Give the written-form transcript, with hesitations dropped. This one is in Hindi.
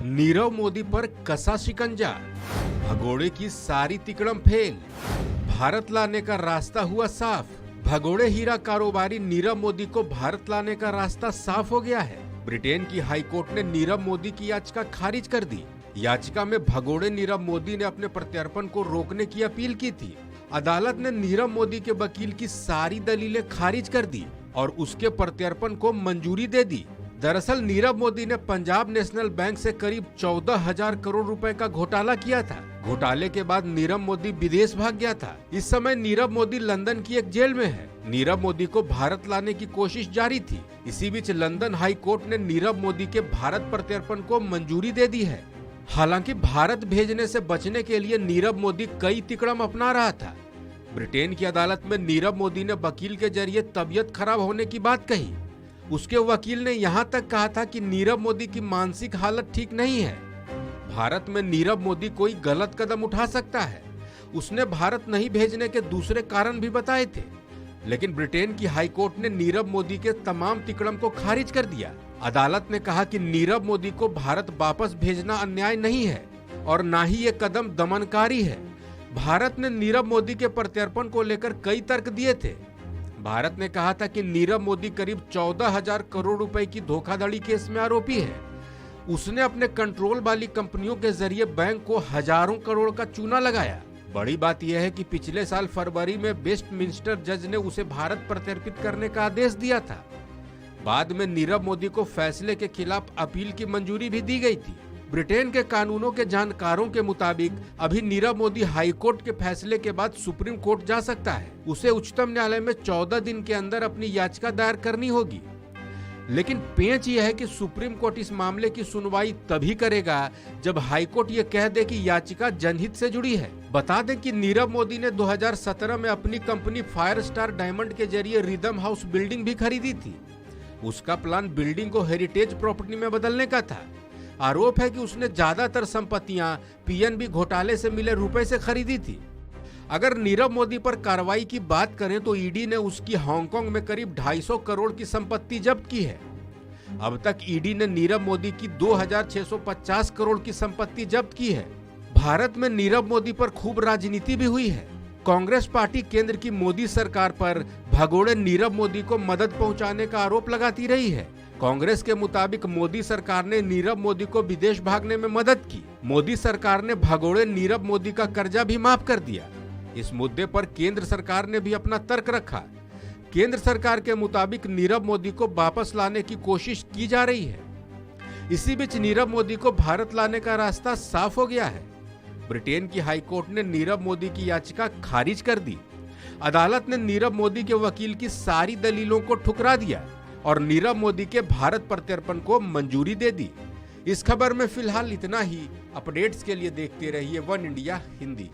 नीरव मोदी पर कसा शिकंजा, भगोड़े की सारी तिकड़म फेल, भारत लाने का रास्ता हुआ साफ। भगोड़े हीरा कारोबारी नीरव मोदी को भारत लाने का रास्ता साफ हो गया है। ब्रिटेन की हाईकोर्ट ने नीरव मोदी की याचिका खारिज कर दी। याचिका में भगोड़े नीरव मोदी ने अपने प्रत्यर्पण को रोकने की अपील की थी। अदालत ने नीरव मोदी के वकील की सारी दलीलें खारिज कर दी और उसके प्रत्यर्पण को मंजूरी दे दी। दरअसल नीरव मोदी ने पंजाब नेशनल बैंक से करीब 14,000 करोड़ रुपए का घोटाला किया था। घोटाले के बाद नीरव मोदी विदेश भाग गया था। इस समय नीरव मोदी लंदन की एक जेल में है। नीरव मोदी को भारत लाने की कोशिश जारी थी। इसी बीच लंदन हाई कोर्ट ने नीरव मोदी के भारत प्रत्यर्पण को मंजूरी दे दी है। हालांकि भारत भेजने से बचने के लिए नीरव मोदी कई तिकड़म अपना रहा था। ब्रिटेन की अदालत में नीरव मोदी ने वकील के जरिए तबीयत खराब होने की बात कही। उसके वकील ने यहाँ तक कहा था कि नीरव मोदी की मानसिक हालत ठीक नहीं है। भारत में नीरव मोदी कोई गलत कदम उठा सकता है। उसने भारत नहीं भेजने के दूसरे कारण भी बताए थे, लेकिन ब्रिटेन की हाईकोर्ट ने नीरव मोदी के तमाम तिकड़म को खारिज कर दिया। अदालत ने कहा कि नीरव मोदी को भारत वापस भेजना अन्याय नहीं है और न ही ये कदम दमनकारी है। भारत ने नीरव मोदी के प्रत्यर्पण को लेकर कई तर्क दिए थे। भारत ने कहा था कि नीरव मोदी करीब 14,000 करोड़ रुपए की धोखाधड़ी केस में आरोपी है। उसने अपने कंट्रोल वाली कंपनियों के जरिए बैंक को हजारों करोड़ का चूना लगाया। बड़ी बात यह है कि पिछले साल फरवरी में वेस्टमिंस्टर जज ने उसे भारत प्रत्यर्पित करने का आदेश दिया था। बाद में नीरव मोदी को फैसले के खिलाफ अपील की मंजूरी भी दी गई थी। ब्रिटेन के कानूनों के जानकारों के मुताबिक अभी नीरव मोदी हाईकोर्ट के फैसले के बाद सुप्रीम कोर्ट जा सकता है। उसे उच्चतम न्यायालय में 14 दिन के अंदर अपनी याचिका दायर करनी होगी। लेकिन पेंच यह है कि सुप्रीम कोर्ट इस मामले की सुनवाई तभी करेगा जब हाईकोर्ट ये कह दे कि याचिका जनहित से जुड़ी है। बता दें कि नीरव मोदी ने 2017 में अपनी कंपनी फायर स्टार डायमंड के जरिए रिदम हाउस बिल्डिंग भी खरीदी थी। उसका प्लान बिल्डिंग को हेरिटेज प्रॉपर्टी में बदलने का था। आरोप है कि उसने ज्यादातर संपत्तियां पीएनबी घोटाले से मिले रुपए से खरीदी थी। अगर नीरव मोदी पर कार्रवाई की बात करें तो ईडी ने उसकी हांगकांग में करीब 250 करोड़ की संपत्ति जब्त की है। अब तक ईडी ने नीरव मोदी की 2,650 करोड़ की संपत्ति जब्त की है। भारत में नीरव मोदी पर खूब राजनीति भी हुई है। कांग्रेस पार्टी केंद्र की मोदी सरकार पर भगोड़े नीरव मोदी को मदद पहुंचाने का आरोप लगाती रही है। कांग्रेस के मुताबिक मोदी सरकार ने नीरव मोदी को विदेश भागने में मदद की। मोदी सरकार ने भगोड़े नीरव मोदी का कर्जा भी माफ कर दिया। इस मुद्दे पर केंद्र सरकार ने भी अपना तर्क रखा। केंद्र सरकार के मुताबिक नीरव मोदी को वापस लाने की कोशिश की जा रही है। इसी बीच नीरव मोदी को भारत लाने का रास्ता साफ हो गया है। ब्रिटेन की हाईकोर्ट ने नीरव मोदी की याचिका खारिज कर दी। अदालत ने नीरव मोदी के वकील की सारी दलीलों को ठुकरा दिया और नीरव मोदी के भारत प्रत्यर्पण को मंजूरी दे दी। इस खबर में फिलहाल इतना ही। अपडेट्स के लिए देखते रहिए वन इंडिया हिंदी।